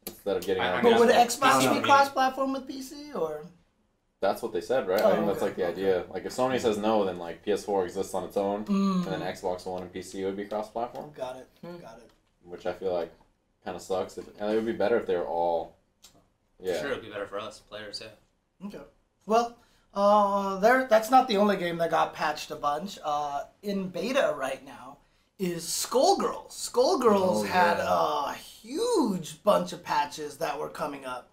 Speaker 3: instead of getting it on
Speaker 1: But would
Speaker 3: Xbox.
Speaker 1: Xbox
Speaker 2: Yeah.
Speaker 1: be cross-platform with PC, or?
Speaker 3: That's what they said, right?
Speaker 1: Oh,
Speaker 3: I think that's
Speaker 1: okay,
Speaker 3: like the
Speaker 1: okay.
Speaker 3: idea. Like if Sony says no, then like PS4 exists on its own,
Speaker 1: Mm.
Speaker 3: and then Xbox One and PC would be cross-platform,
Speaker 1: Got it. Got it.
Speaker 3: which I feel like kind of sucks. And it would be better if they were all. Yeah.
Speaker 2: Sure, it'd be better for us players. Yeah.
Speaker 1: Okay. Well, that's not the only game that got patched a bunch. In beta right now is Skullgirls. Skullgirls
Speaker 4: Oh,
Speaker 1: had
Speaker 4: yeah.
Speaker 1: a huge bunch of patches that were coming up.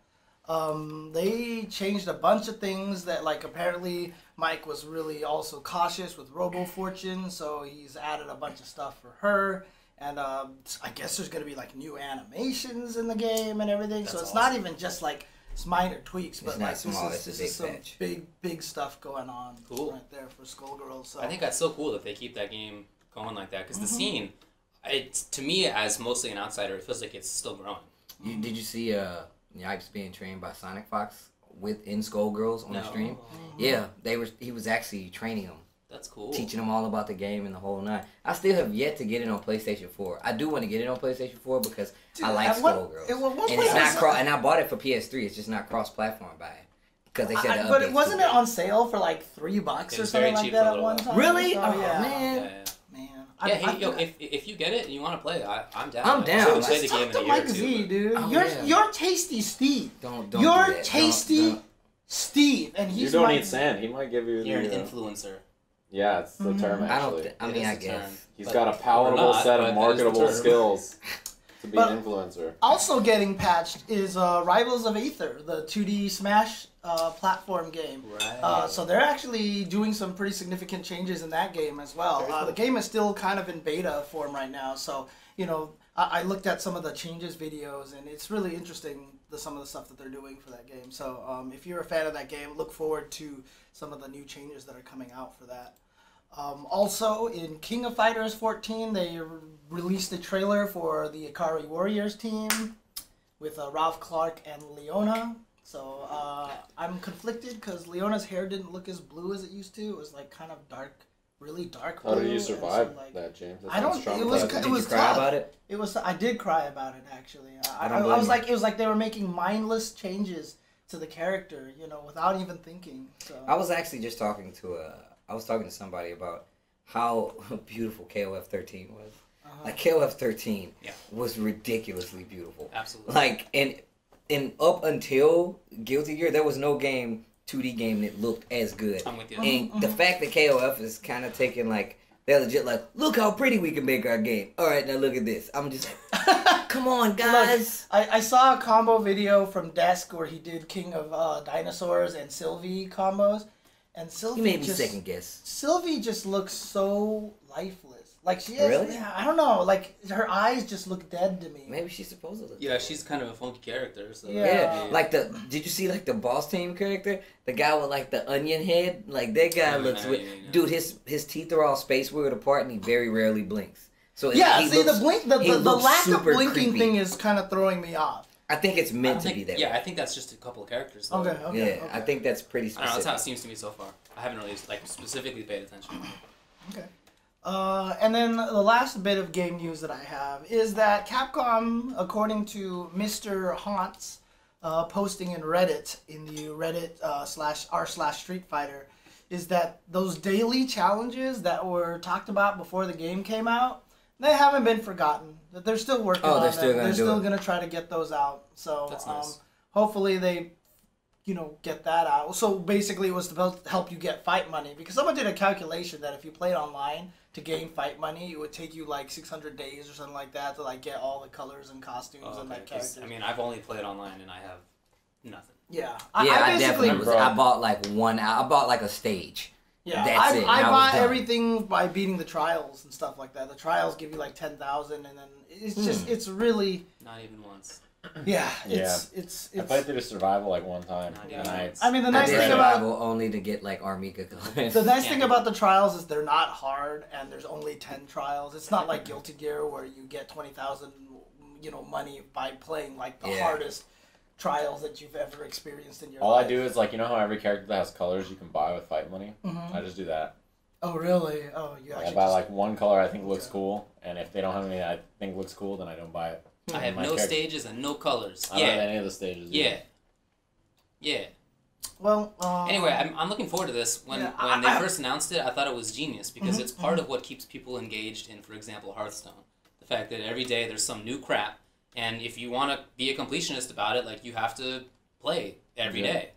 Speaker 1: They changed a bunch of things that, like, apparently Mike was really also cautious with Robo Fortune, so he's added a bunch of stuff for her. And I guess there's going to be, like, new animations in the game and everything. So
Speaker 2: That's
Speaker 1: it's not
Speaker 2: awesome.
Speaker 1: even just, like, it's minor tweaks, but,
Speaker 4: It's not
Speaker 1: like,
Speaker 4: small,
Speaker 1: this
Speaker 4: it's a
Speaker 1: is some
Speaker 4: big patch.
Speaker 1: big stuff going on
Speaker 2: Cool.
Speaker 1: right there for Skullgirls. So.
Speaker 2: I think that's so cool that they keep that game going like that because the scene, it's to me as mostly an outsider, it feels like it's still growing.
Speaker 4: Did you see Yipes being trained by Sonic Fox within Skullgirls on the stream? Yeah, he was actually training him.
Speaker 2: That's cool.
Speaker 4: Teaching them all about the game and the whole nine. I still have yet to get it on PlayStation 4. I do want to get it on PlayStation 4 because I like Skullgirls. And it's not and I bought it for PS3. It's just not cross-platform by it. Because they said
Speaker 1: but wasn't it on sale for like $3 or something like that at one time?
Speaker 4: Really?
Speaker 1: So,
Speaker 4: oh,
Speaker 1: yeah.
Speaker 4: man.
Speaker 2: Yeah, hey, if you get it and you want to play, I'm down.
Speaker 4: I'm down.
Speaker 2: Play the game in a year
Speaker 1: Mike
Speaker 2: or two,
Speaker 1: Z, dude.
Speaker 4: Oh,
Speaker 1: You're tasty Steve.
Speaker 4: Don't
Speaker 1: You're
Speaker 4: do that.
Speaker 1: tasty Steve, and he's
Speaker 3: You don't need sand. He might give you.
Speaker 2: You're an influencer.
Speaker 3: Yeah, it's the term actually.
Speaker 4: I guess.
Speaker 3: He's got a palatable set of marketable skills to be an influencer.
Speaker 1: Also getting patched is Rivals of Aether, the 2D Smash platform game.
Speaker 2: Right.
Speaker 1: So they're actually doing some pretty significant changes in that game as well. The game is still kind of in beta form right now, so I looked at some of the changes videos, and it's really interesting some of the stuff that they're doing for that game. So if you're a fan of that game, look forward to some of the new changes that are coming out for that. Also, in King of Fighters 14, they released a trailer for the Ikari Warriors team with Ralph Clark and Leona. So I'm conflicted because Leona's hair didn't look as blue as it used to. It was like kind of dark, really dark blue.
Speaker 3: How did you survive
Speaker 1: like,
Speaker 3: that, James? That
Speaker 1: I don't. It was.
Speaker 3: traumatizing.
Speaker 1: It was
Speaker 4: Did you cry
Speaker 1: tough.
Speaker 4: about it?
Speaker 1: It was. I did cry about it actually. I
Speaker 4: don't blame
Speaker 1: was
Speaker 4: you.
Speaker 1: like, it was like they were making mindless changes to the character, without even thinking. So
Speaker 4: I was actually just talking to somebody about how beautiful KOF 13 was. Like KOF 13 was ridiculously beautiful.
Speaker 2: Absolutely.
Speaker 4: Like and up until Guilty Gear, there was no 2D game that looked as good.
Speaker 2: I'm with you.
Speaker 4: And the fact that KOF is kind of taking like, they're legit like, look how pretty we can make our game. All right, now look at this. I'm just like, come on, guys.
Speaker 1: Look, I saw a combo video from Desk where he did King of Dinosaurs and Sylvie combos, and Sylvie
Speaker 4: You made me second guess.
Speaker 1: Sylvie just looks so lifeless. Like she is.
Speaker 4: Really?
Speaker 1: Yeah, I don't know. Like her eyes just look dead to me.
Speaker 4: Maybe she's supposed to look.
Speaker 2: Yeah, she's kind of a funky character. So
Speaker 1: Yeah.
Speaker 4: Like did you see like the boss team character? The guy with like the onion head? Like that guy looks dude, his teeth are all space weird apart and he very rarely blinks. So
Speaker 1: Yeah,
Speaker 4: he
Speaker 1: see
Speaker 4: looks,
Speaker 1: the blink, the lack of blinking
Speaker 4: creepy.
Speaker 1: thing is kind of throwing me off.
Speaker 4: I think it's meant to be that
Speaker 2: Yeah,
Speaker 4: way.
Speaker 2: I think that's just a couple of characters. Though.
Speaker 1: Okay.
Speaker 4: I think that's pretty
Speaker 2: I don't know.
Speaker 4: specific.
Speaker 2: That's how it seems to me so far. I haven't really specifically paid attention.
Speaker 1: Okay. And then the last bit of game news that I have is that Capcom, according to Mr. Haunts, posting in Reddit, in the Reddit /r/Street Fighter, is that those daily challenges that were talked about before the game came out, they haven't been forgotten. That they're still working on them. They're still going to try to get those out. So
Speaker 2: That's nice.
Speaker 1: Hopefully they get that out. So basically it was to help you get fight money, because someone did a calculation that if you played online to gain fight money, it would take you like 600 days or something like that to like get all the colors and costumes and like characters.
Speaker 2: I mean, I've only played online and I have nothing.
Speaker 1: Yeah.
Speaker 4: I definitely was. I bought like I bought like a stage.
Speaker 1: Yeah,
Speaker 4: That's it.
Speaker 1: I
Speaker 4: was
Speaker 1: bought
Speaker 4: done.
Speaker 1: everything by beating the trials and stuff like that. The trials give you like 10,000, and then it's just it's really
Speaker 2: Not even once.
Speaker 1: it's
Speaker 3: I played through the survival like one time.
Speaker 2: Yeah.
Speaker 3: And
Speaker 1: I mean, the nice
Speaker 4: did
Speaker 1: thing about
Speaker 4: survival only to get like Armika colors.
Speaker 1: the nice thing about the trials is they're not hard, and there's only 10 trials. It's not like Guilty Gear where you get 20,000 money by playing like the hardest trials that you've ever experienced in your
Speaker 3: all
Speaker 1: life.
Speaker 3: I do is like, how every character that has colors you can buy with fight money? I just do that.
Speaker 1: Oh really? Oh, you
Speaker 3: I
Speaker 1: actually
Speaker 3: buy
Speaker 1: just...
Speaker 3: like one color I think looks cool, and if they don't have anything I think looks cool, then I don't buy it.
Speaker 2: I have no stages and no colors.
Speaker 3: I don't have any of the stages.
Speaker 2: Yeah. Yeah.
Speaker 1: Well,
Speaker 2: Anyway, I'm looking forward to this. When they first announced it, I thought it was genius because it's part of what keeps people engaged in, for example, Hearthstone. The fact that every day there's some new crap, and if you want to be a completionist about it, like you have to play every day,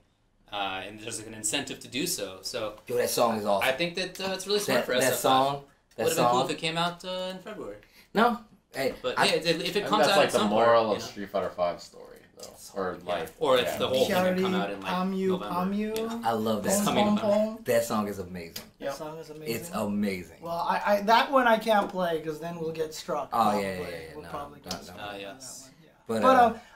Speaker 2: and there's like an incentive to do so. So,
Speaker 4: Yo, that song is awesome.
Speaker 2: I think that it's really smart for us.
Speaker 4: That song.
Speaker 2: Would have been cool if it came out in February.
Speaker 4: No, hey,
Speaker 2: But if it comes
Speaker 3: that's
Speaker 2: out
Speaker 3: like
Speaker 2: at
Speaker 3: the
Speaker 2: some
Speaker 3: moral
Speaker 2: point,
Speaker 3: of Street Fighter V story, though, or life.
Speaker 2: Or if the whole thing would come out in like
Speaker 1: Pamu,
Speaker 2: November.
Speaker 1: Pamu.
Speaker 2: Yeah.
Speaker 4: I love that
Speaker 2: It's
Speaker 4: song.
Speaker 2: coming
Speaker 1: Pom,
Speaker 2: November.
Speaker 1: pom.
Speaker 4: That song is amazing.
Speaker 1: That song is amazing.
Speaker 4: It's amazing.
Speaker 1: Well, I that one I can't play because then we'll get struck.
Speaker 4: Oh,
Speaker 1: probably.
Speaker 4: yeah.
Speaker 1: We'll
Speaker 4: No,
Speaker 1: probably get
Speaker 4: don't.
Speaker 1: struck.
Speaker 2: Yes.
Speaker 4: But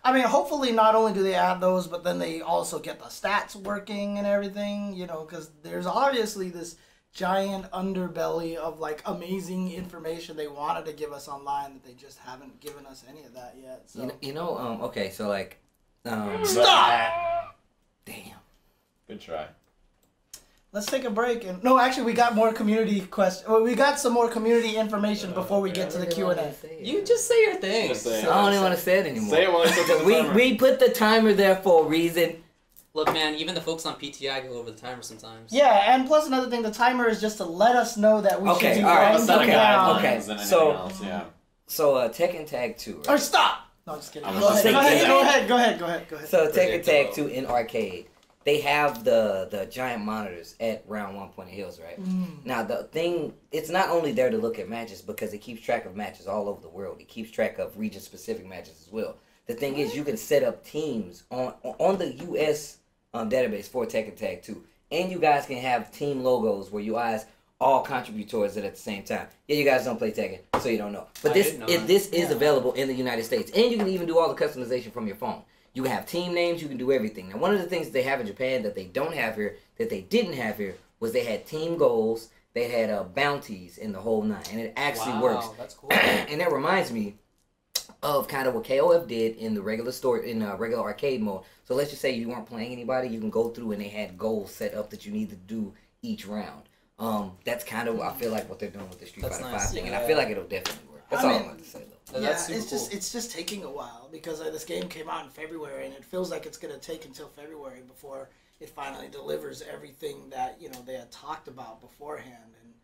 Speaker 1: I mean, hopefully not only do they add those, but then they also get the stats working and everything, because there's obviously this giant underbelly of like amazing information they wanted to give us online that they just haven't given us any of that yet. So.
Speaker 4: Okay, so like,
Speaker 1: stop.
Speaker 4: Damn.
Speaker 3: Good try.
Speaker 1: Let's take a break and no, actually, we got more community questions. Well, we got some more community information before we get to the Q&A.
Speaker 2: You just say your thing.
Speaker 3: Just say
Speaker 4: I don't even want to say it anymore.
Speaker 3: Say it while I set the timer.
Speaker 4: We put the timer there for a reason.
Speaker 2: Look, man, even the folks on PTI go over the timer sometimes.
Speaker 1: Yeah, and plus another thing, the timer is just to let us know that we should be
Speaker 3: That's
Speaker 1: winding down.
Speaker 4: Okay. So Tekken Tag 2. Right?
Speaker 1: Or stop! No, I'm just kidding.
Speaker 3: I'm
Speaker 1: Go
Speaker 3: just
Speaker 1: ahead.
Speaker 3: saying-
Speaker 1: Go ahead.
Speaker 4: So Tekken Tag 2 in arcade, they have the giant monitors at Round 1 Point Hills, right? Now the thing, it's not only there to look at matches because it keeps track of matches all over the world. It keeps track of region-specific matches as well. The thing is, you can set up teams on the U.S. Database for Tekken Tag 2, and you guys can have team logos where you guys all contribute towards it at the same time. Yeah, you guys don't play Tekken, so you don't know. But this is available in the United States, and you can even do all the customization from your phone. You can have team names, you can do everything. Now, one of the things they have in Japan that they don't have here, that they didn't have here, was they had team goals, they had bounties in the whole nine, and it actually works.
Speaker 2: That's cool.
Speaker 4: And that reminds me of kind of what KOF did in the regular story, in regular arcade mode. So let's just say you weren't playing anybody, you can go through and they had goals set up that you need to do each round. That's kind of, I feel like, what they're doing with the Street Fighter 5 thing, and I feel like it'll definitely work. That's all I want to say, though.
Speaker 1: Yeah,
Speaker 2: That's super
Speaker 1: it's
Speaker 2: cool.
Speaker 1: just taking a while because this game came out in February, and it feels like it's gonna take until February before it finally delivers everything that they had talked about beforehand, and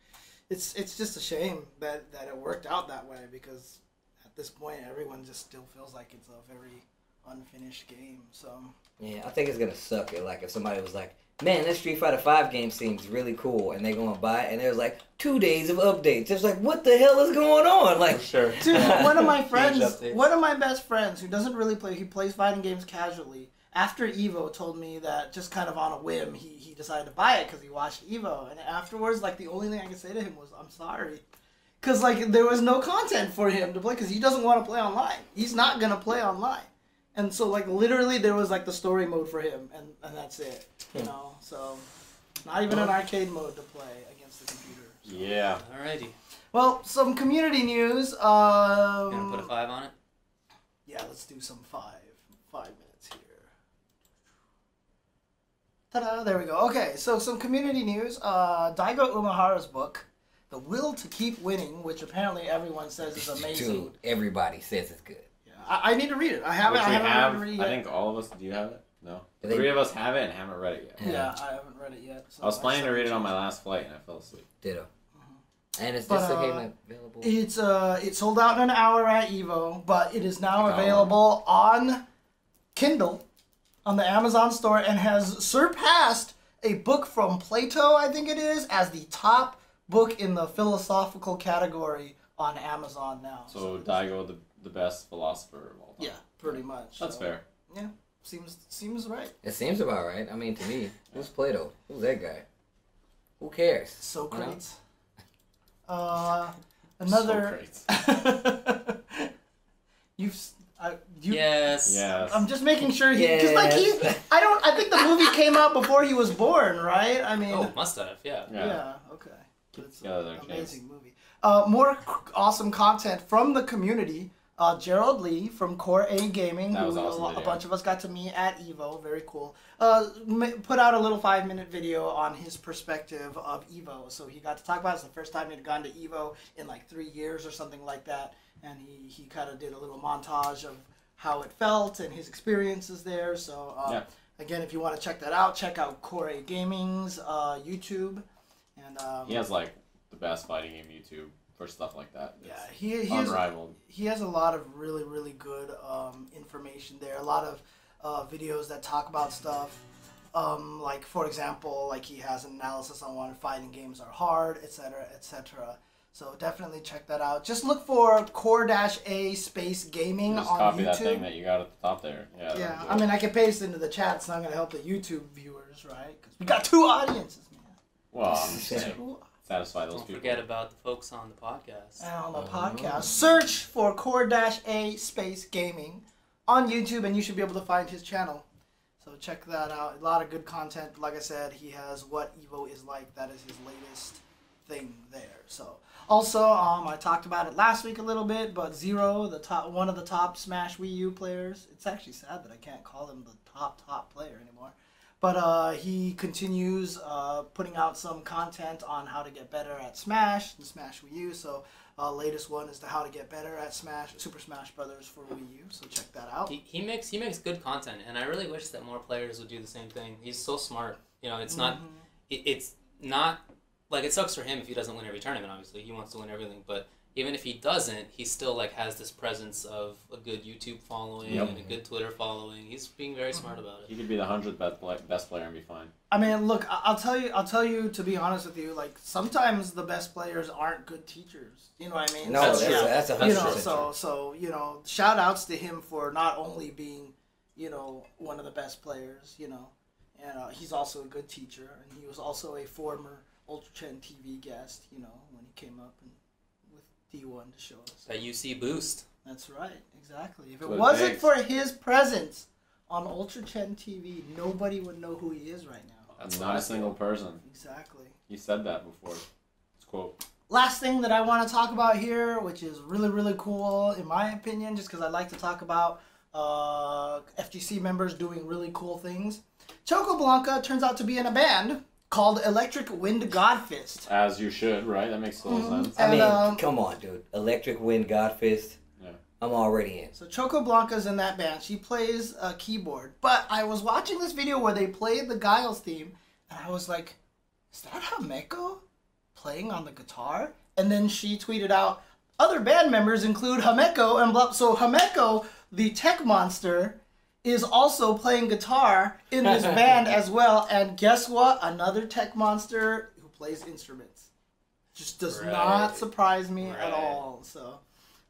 Speaker 1: it's just a shame that it worked out that way because at this point everyone just still feels like it's a very unfinished game. So
Speaker 4: yeah, I think it's gonna suck. Like if somebody was like, "Man, this Street Fighter 5 game seems really cool," and they're gonna buy it, and there's like 2 days of updates. It's like, what the hell is going on? Like,
Speaker 3: Sure.
Speaker 1: dude, one of my friends,
Speaker 2: updates.
Speaker 1: one of my best friends who doesn't really play, he plays fighting games casually. After Evo, told me that just kind of on a whim, he decided to buy it because he watched Evo, and afterwards, like the only thing I could say to him was, "I'm sorry." Because like there was no content for him to play because he doesn't want to play online. He's not gonna play online, and so like literally there was like the story mode for him, and that's it. So not even an arcade mode to play against the computer. So.
Speaker 3: Yeah.
Speaker 2: Alrighty.
Speaker 1: Well, some community news.
Speaker 2: You gonna put a 5 on it?
Speaker 1: Yeah, let's do some 5 minutes here. Ta-da! There we go. Okay, so some community news. Daigo Umehara's book, The Will to Keep Winning, which apparently everyone says is amazing.
Speaker 4: dude, everybody says it's good.
Speaker 1: Yeah, I need to read it. I haven't.
Speaker 3: Which
Speaker 1: I
Speaker 3: we
Speaker 1: haven't
Speaker 3: have.
Speaker 1: read it
Speaker 3: I
Speaker 1: yet.
Speaker 3: think all of us. Do you have it? No. The
Speaker 4: They-
Speaker 3: 3 of us have it and haven't read it yet.
Speaker 1: Yeah, I haven't read it yet. So
Speaker 3: I was planning to
Speaker 1: still
Speaker 3: read it on my
Speaker 1: choose.
Speaker 3: last flight and I fell asleep.
Speaker 4: Ditto. And it's
Speaker 1: But,
Speaker 4: just came available.
Speaker 1: It sold out in an hour at Evo, but it is now available on Kindle on the Amazon store and has surpassed a book from Plato, I think it is, as the top book in the philosophical category on Amazon now.
Speaker 3: So Daigo, the best philosopher of all time.
Speaker 1: Yeah, pretty much.
Speaker 3: That's fair.
Speaker 1: Yeah, seems right.
Speaker 4: It seems about right. I mean, to me, who's Plato? Who's that guy? Who cares?
Speaker 1: Socrates. Another.
Speaker 2: Yes.
Speaker 3: Yes.
Speaker 1: I'm just making sure because I think the movie came out before he was born, right? I mean,
Speaker 2: Oh, must have. Yeah.
Speaker 1: yeah, okay. It's
Speaker 3: together,
Speaker 1: an
Speaker 3: kids.
Speaker 1: amazing movie. More awesome content from the community. Gerald Lee from Core A Gaming,
Speaker 3: That was
Speaker 1: who
Speaker 3: awesome
Speaker 1: a
Speaker 3: video.
Speaker 1: bunch of us got to meet at Evo. Very cool. Put out a little 5-minute video on his perspective of Evo. So he got to talk about it. It's the first time he'd gone to Evo in like 3 years or something like that. And he kind of did a little montage of how it felt and his experiences there. So again, if you want to check that out, check out Core A Gaming's YouTube. And
Speaker 3: He has like the best fighting game YouTube for stuff like that.
Speaker 1: yeah,
Speaker 3: It's
Speaker 1: he
Speaker 3: unrivaled.
Speaker 1: He has a lot of really, really good information there. A lot of videos that talk about stuff. Like, for example, like he has an analysis on why fighting games are hard, etc., etc. So definitely check that out. Just look for Core-A Space Gaming
Speaker 3: Just
Speaker 1: on
Speaker 3: copy
Speaker 1: YouTube.
Speaker 3: that thing that you got at the top there. Yeah.
Speaker 1: Yeah,
Speaker 3: that'll do
Speaker 1: I
Speaker 3: it.
Speaker 1: mean, I can paste it into the chat. It's not going to help the YouTube viewers, right? Because we got 2 audiences, man.
Speaker 3: Well, I'm just saying,
Speaker 1: 2
Speaker 3: satisfy those
Speaker 2: Don't
Speaker 3: people.
Speaker 2: forget about the folks on the podcast.
Speaker 1: And on the podcast. Search for Core-A Space Gaming on YouTube, and you should be able to find his channel. So check that out. A lot of good content. Like I said, he has What Evo Is Like. That is his latest thing there. So also, I talked about it last week a little bit, but Zero, one of the top Smash Wii U players. It's actually sad that I can't call him the top player anymore. But he continues putting out some content on how to get better at Smash and Smash Wii U. So latest one is the how to get better at Super Smash Brothers for Wii U. So check that out.
Speaker 2: He makes good content, and I really wish that more players would do the same thing. He's so smart. You know, it's not it's not like it sucks for him if he doesn't win every tournament. Obviously, he wants to win everything, but even if he doesn't, he still like has this presence of a good YouTube following and a good Twitter following. He's being very smart about it.
Speaker 3: He could be the 100th best player and be fine.
Speaker 1: I mean, look, I'll tell you to be honest with you, like sometimes the best players aren't good teachers. You know what I mean?
Speaker 4: No, that's 100%.
Speaker 1: So you know, shout outs to him for not only being, you know, one of the best players, you know, and he's also a good teacher, and he was also a former Ultra Chen TV guest, you know, when he came up and D1 to show us.
Speaker 2: That UC boost.
Speaker 1: That's right, exactly. If it wasn't for his presence on Ultra Chen TV, nobody would know who he is right now.
Speaker 3: That's not a single person.
Speaker 1: Exactly.
Speaker 3: He said that before. It's quote.
Speaker 1: Last thing that I want to talk about here, which is really, really cool, in my opinion, just because I like to talk about FGC members doing really cool things. Choco Blanca turns out to be in a band called Electric Wind Godfist.
Speaker 3: As you should, right? That makes total sense.
Speaker 4: I mean, come on, dude. Electric Wind Godfist. Yeah. I'm already in.
Speaker 1: So Choco Blanca's in that band. She plays a keyboard. But I was watching this video where they played the Giles theme, and I was like, is that Hameko playing on the guitar? And then she tweeted out, other band members include Hameko and blah. So Hameko, the tech monster, is also playing guitar in this band as well. And guess what? Another tech monster who plays instruments. Just does not surprise me at all. So,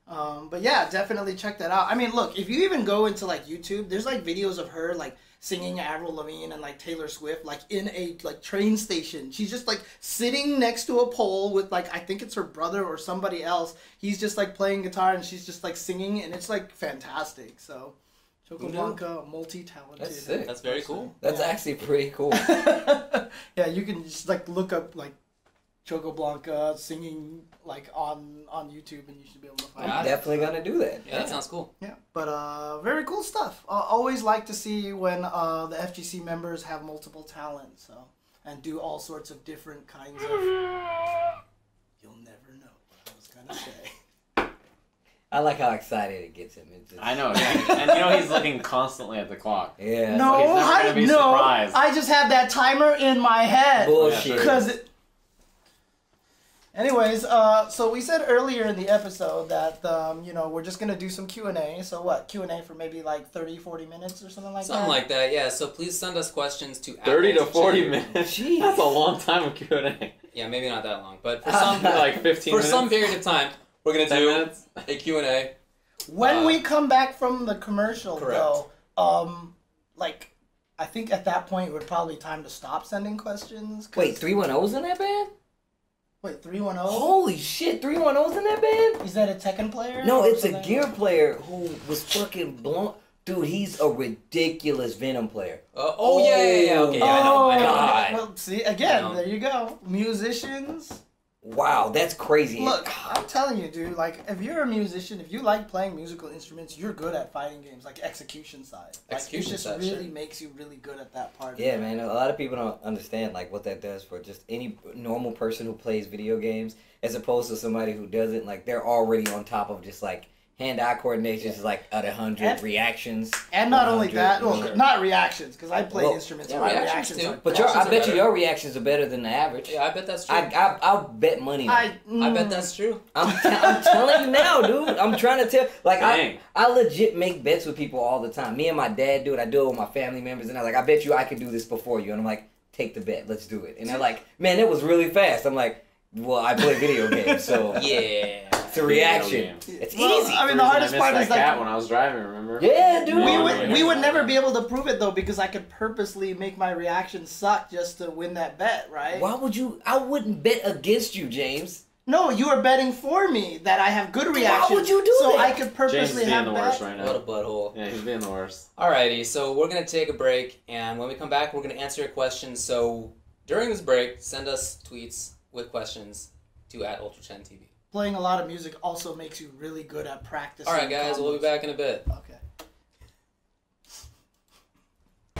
Speaker 1: but yeah, definitely check that out. I mean, look, if you even go into like YouTube, there's like videos of her like singing Avril Lavigne and like Taylor Swift like in a like train station. She's just like sitting next to a pole with like, I think it's her brother or somebody else. He's just like playing guitar and she's just like singing, and it's like fantastic. So Choco Blanca, multi-talented.
Speaker 4: That's sick.
Speaker 2: That's very cool.
Speaker 4: That's actually pretty cool.
Speaker 1: Yeah, you can just like look up like Choco Blanca singing like on YouTube, and you should be able to find it.
Speaker 4: I'm definitely gonna do that.
Speaker 2: Yeah, that sounds cool.
Speaker 1: Yeah, but very cool stuff. Always like to see when the FGC members have multiple talents, so and do all sorts of different kinds of. You'll never know what I was gonna say.
Speaker 4: I like how excited it gets him.
Speaker 3: I know, yeah. And you know he's looking constantly at the clock.
Speaker 4: Yeah.
Speaker 1: No,
Speaker 3: so he's never gonna be surprised.
Speaker 1: I just had that timer in my head.
Speaker 4: Bullshit.
Speaker 1: Because anyways, so we said earlier in the episode that, you know, we're just going to do some Q&A. So what, Q&A for maybe like 30, 40 minutes or something like that?
Speaker 2: Something like that, yeah. So please send us questions to
Speaker 3: 30 to 40 minutes?
Speaker 4: Jeez.
Speaker 3: That's a long time of Q&A.
Speaker 2: Yeah, maybe not that long. But for some,
Speaker 3: like 15 minutes?
Speaker 2: For some period of time, we're going to do a Q&A.
Speaker 1: When we come back from the commercial,
Speaker 2: correct.
Speaker 1: though, like, I think at that point it would probably be time to stop sending questions.
Speaker 4: Wait, 310's in that band?
Speaker 1: Wait, 310?
Speaker 4: Holy shit, 310's in that band?
Speaker 1: Is that a Tekken player?
Speaker 4: No, it's a Gear player who was fucking blown. Dude, he's a ridiculous Venom player.
Speaker 2: Yeah. Okay, yeah, I know.
Speaker 4: God.
Speaker 1: Well, see, again, there you go. Musicians.
Speaker 4: Wow, that's crazy.
Speaker 1: Look, I'm telling you, dude, like, if you're a musician, if you like playing musical instruments, you're good at fighting games, like execution side. It just really makes you really good at that part.
Speaker 4: Yeah, man, a lot of people don't understand, like, what that does for just any normal person who plays video games, as opposed to somebody who doesn't. Like, they're already on top of just, like, hand-eye coordination is, like, at 100 reactions.
Speaker 1: And not only that, well, not reactions, because I play instruments, and my reactions too.
Speaker 4: But I bet you your reactions are better than the average.
Speaker 2: Yeah, I bet that's true.
Speaker 4: I'll bet money.
Speaker 2: I bet that's true.
Speaker 4: I'm telling you now, dude. I'm trying to tell. Like, I legit make bets with people all the time. Me and my dad do it. I do it with my family members, and they're like, I bet you I can do this before you. And I'm like, take the bet. Let's do it. And they're like, man, it was really fast. I'm like, well, I play video games, so
Speaker 2: yeah.
Speaker 4: It's a reaction. It's easy.
Speaker 1: I mean, the hardest part is
Speaker 3: like when I was driving. Remember?
Speaker 4: Yeah, dude.
Speaker 1: We would never be able to prove it though, because I could purposely make my reaction suck just to win that bet, right?
Speaker 4: Why would you? I wouldn't bet against you, James.
Speaker 1: No, you are betting for me that I have good reactions.
Speaker 4: Why would you do
Speaker 1: so
Speaker 4: that?
Speaker 1: I could purposely
Speaker 3: James is being
Speaker 1: have
Speaker 3: the
Speaker 1: bad.
Speaker 3: worst right
Speaker 2: What a
Speaker 3: now.
Speaker 2: butthole.
Speaker 3: Yeah, he's being the worst.
Speaker 2: Alrighty, so we're going to take a break, and when we come back, we're going to answer your questions. So during this break, send us tweets with questions to @UltraChenTV.
Speaker 1: Playing a lot of music also makes you really good at practicing.
Speaker 2: Alright, guys, we'll be
Speaker 1: combos.
Speaker 2: back in a bit.
Speaker 1: Okay.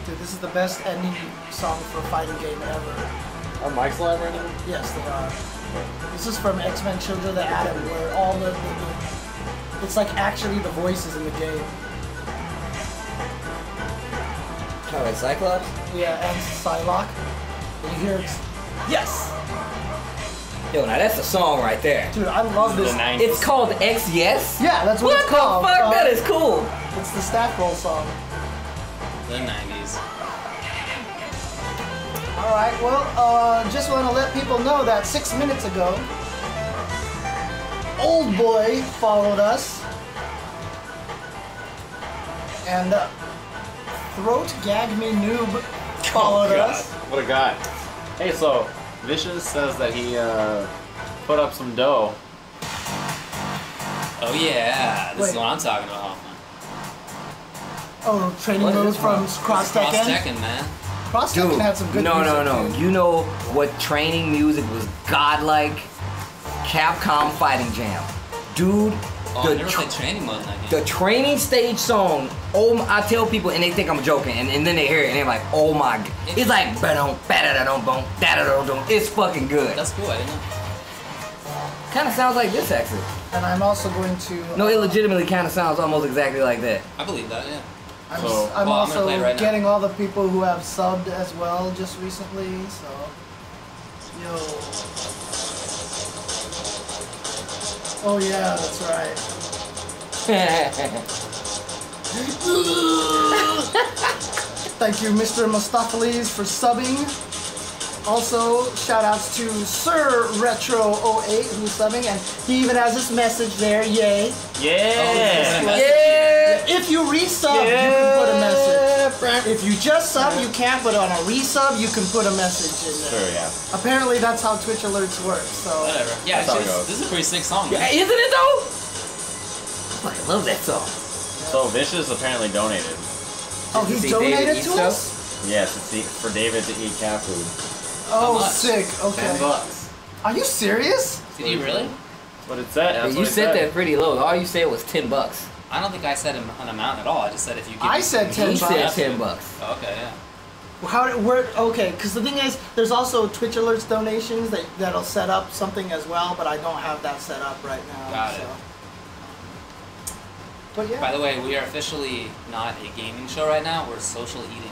Speaker 1: Dude, this is the best ending song for a fighting game ever.
Speaker 3: Are mics live right now?
Speaker 1: Yes, they are. This is from X-Men Children of the Atom, where all the it's like actually the voices in the game.
Speaker 4: Oh, like Cyclops?
Speaker 1: Yeah, and Psylocke. And you hear it's, yes!
Speaker 4: Yo, now that's a song right there.
Speaker 1: Dude, I love this.
Speaker 4: It's called X Yes?
Speaker 1: Yeah, that's what,
Speaker 4: What
Speaker 1: it's
Speaker 4: the
Speaker 1: called.
Speaker 4: fuck? That is cool.
Speaker 1: It's the staff roll song.
Speaker 2: The 90s.
Speaker 1: Alright, well, just want to let people know that 6 minutes ago, Old Boy followed us. And Throat Gag Me Noob followed us.
Speaker 3: What a guy. Hey, so Vicious says that he put up some dough.
Speaker 2: Oh yeah, this is
Speaker 1: Wait.
Speaker 2: what I'm talking about, Hoffman.
Speaker 1: Oh, training
Speaker 4: What is
Speaker 1: mode
Speaker 4: this
Speaker 1: from
Speaker 4: from?
Speaker 1: Cross
Speaker 2: Cross
Speaker 1: Tekken.
Speaker 2: Tekken, man.
Speaker 1: Cross
Speaker 4: Dude,
Speaker 1: Tekken had some good
Speaker 4: no.
Speaker 1: music. too.
Speaker 4: You know what training music was godlike? Capcom Fighting Jam. Dude,
Speaker 2: Oh, I never played training mode in that game.
Speaker 4: the training stage song, I tell people and they think I'm joking and then they hear it and they're like, oh my god. It's like, ba-dum, ba-da-da-dum, bum, da-da-da-dum. It's fucking good.
Speaker 2: That's cool, I didn't know.
Speaker 4: Kind of sounds like this actually.
Speaker 1: And I'm also going to.
Speaker 4: No, it legitimately kind of sounds almost exactly like that.
Speaker 2: I believe that, yeah.
Speaker 1: I'm,
Speaker 3: So-
Speaker 1: I'm
Speaker 2: Well, I'm gonna
Speaker 1: also
Speaker 2: play it right now.
Speaker 1: getting all the people who have subbed as well just recently. So, yo. Oh yeah, that's right. Thank you, Mr. Mustaphalis, for subbing. Also, shout outs to Sir Retro08 who's subbing, and he even has this message there, yay.
Speaker 3: Yeah!
Speaker 4: Yeah!
Speaker 1: If you resub, you can put a message. If you just sub, you can't, but on a resub, you can put a message in there.
Speaker 3: Sure, yeah.
Speaker 1: Apparently, that's how Twitch alerts work, so.
Speaker 2: Whatever. Yeah,
Speaker 3: That's how it
Speaker 2: actually,
Speaker 3: goes.
Speaker 2: this is a pretty sick song,
Speaker 4: Yeah,
Speaker 2: man.
Speaker 4: isn't it though? I fucking love that song.
Speaker 3: So Vicious apparently donated.
Speaker 1: Oh, he
Speaker 4: See
Speaker 1: donated
Speaker 4: David eat
Speaker 1: to
Speaker 4: stuff?
Speaker 1: us?
Speaker 3: Yes, for David to eat cat food.
Speaker 1: Oh,
Speaker 2: much?
Speaker 1: sick, okay.
Speaker 3: $10.
Speaker 1: Are you serious?
Speaker 2: Did you really?
Speaker 3: That's what it said. That's
Speaker 4: Yeah,
Speaker 3: what
Speaker 4: you
Speaker 3: it
Speaker 4: said that pretty low. All you said was $10.
Speaker 2: I don't think I said an amount at all. I just said if you give
Speaker 1: I
Speaker 2: me
Speaker 1: said
Speaker 2: some-
Speaker 4: He
Speaker 1: $10.
Speaker 4: said $10.
Speaker 2: Oh, okay, yeah.
Speaker 1: Okay, because the thing is, there's also Twitch Alerts donations that'll set up something as well, but I don't have that set up right now.
Speaker 2: Got
Speaker 1: so.
Speaker 2: it.
Speaker 1: But yeah.
Speaker 2: By the way, we are officially not a gaming show right now. We're social eating.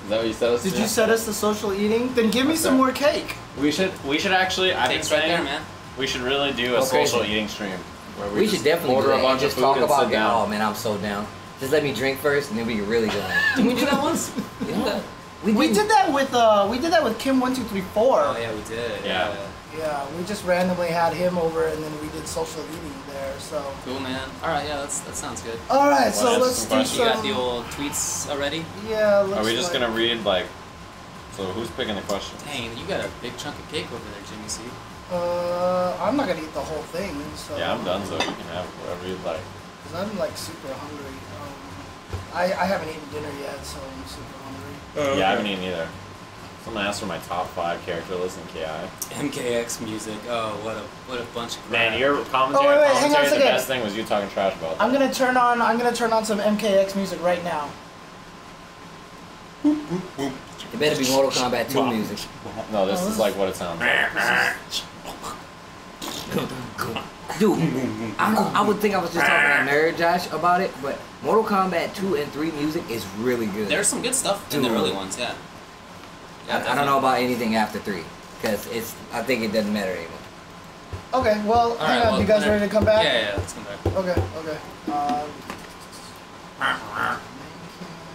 Speaker 3: Is that what you said?
Speaker 1: Did you set us to social eating? Then give me some more cake.
Speaker 3: We should actually. I've been
Speaker 2: Take's right
Speaker 3: saying
Speaker 2: there, man.
Speaker 3: we should really do a
Speaker 4: Okay.
Speaker 3: social eating stream where
Speaker 4: We should
Speaker 3: just
Speaker 4: definitely
Speaker 3: order
Speaker 4: do
Speaker 3: a
Speaker 4: that
Speaker 3: bunch
Speaker 4: and just
Speaker 3: of food
Speaker 4: talk
Speaker 3: and
Speaker 4: about
Speaker 3: sit
Speaker 4: it.
Speaker 3: down.
Speaker 4: Oh man, I'm so down. Just let me drink first and then we can really go in.
Speaker 2: Did we do that once?
Speaker 4: Yeah.
Speaker 1: We did that with Kim1234.
Speaker 2: Oh yeah, we did.
Speaker 3: Yeah.
Speaker 1: Yeah, we just randomly had him over and then we did social eating there. So.
Speaker 2: Cool, man. All right, yeah, that sounds good.
Speaker 1: All right, so
Speaker 3: Wanna
Speaker 1: let's
Speaker 3: answer
Speaker 1: do
Speaker 3: some
Speaker 2: You got
Speaker 1: some.
Speaker 2: the old tweets already?
Speaker 1: Yeah. Let's
Speaker 3: Are we just gonna read like? So who's picking the questions?
Speaker 2: Dang, you got a big chunk of cake over there, Jimmy C.
Speaker 1: I'm not gonna eat the whole thing. So.
Speaker 3: Yeah, I'm done. So you can have whatever you'd like.
Speaker 1: Cause I'm like super hungry. I haven't eaten dinner yet, so I'm super hungry.
Speaker 3: Yeah, I haven't eaten either. Someone asked for my top 5 character list in KI.
Speaker 2: MKX music. Oh, what a bunch of crap.
Speaker 3: Man, your commentary,
Speaker 1: Oh, wait, hang on a
Speaker 3: the
Speaker 1: second.
Speaker 3: best thing was you talking trash about that.
Speaker 1: I'm gonna turn on some MKX music right now.
Speaker 4: It better be Mortal Kombat 2 music.
Speaker 3: No, this is like what it sounds like.
Speaker 4: Dude, I would think I was just talking to Nerd Josh about it, but Mortal Kombat 2 and 3 music is really good.
Speaker 2: There's some good stuff in the
Speaker 4: Dude.
Speaker 2: early ones, yeah.
Speaker 4: I don't know about anything after 3, because I think it doesn't matter anymore.
Speaker 1: Okay, well,
Speaker 2: All
Speaker 1: hang
Speaker 2: right,
Speaker 1: on.
Speaker 2: well,
Speaker 1: You guys
Speaker 2: then-
Speaker 1: ready to come back?
Speaker 2: Yeah, let's come back.
Speaker 1: Okay.